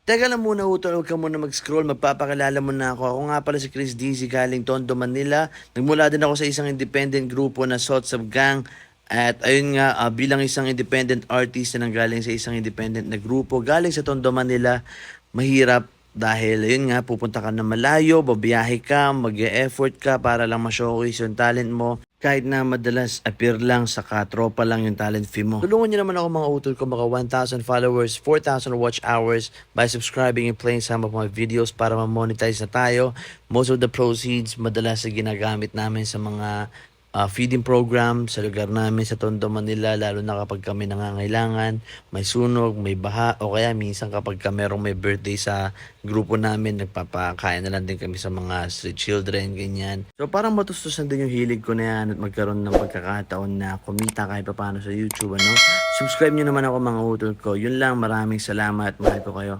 Teka lang muna utol, huwag ka muna mag-scroll, magpapakilala mo na ako. Ako nga pala si Chris Dizzy galing Tondo, Manila. Nagmula din ako sa isang independent grupo na Sots of Gang. At ayun nga, bilang isang independent artist na nanggaling sa isang independent na grupo, galing sa Tondo, Manila, mahirap dahil ayun nga, pupunta ka na malayo, babiyahe ka, mag-e-effort ka para lang ma-showcase yung talent mo. Kahit na madalas appear lang sa katropa lang yung talent fee mo. Tulungan niyo naman ako mga utol ko maka 1,000 followers, 4,000 watch hours by subscribing and playing some of my videos para ma-monetize na tayo. Most of the proceeds madalas na ginagamit namin sa mga feeding program sa lugar namin sa Tondo, Manila, lalo na kapag kami nangangailangan, may sunog, may baha, o kaya minsan kapag merong may birthday sa grupo namin, nagpapakain na lang din kami sa mga street children, ganyan. So parang matustusan din yung hilig ko na yan at magkaroon ng pagkakataon na kumita kahit paano sa YouTube, ano? Subscribe nyo naman ako mga utol ko. Yun lang, maraming salamat, mahal ko kayo.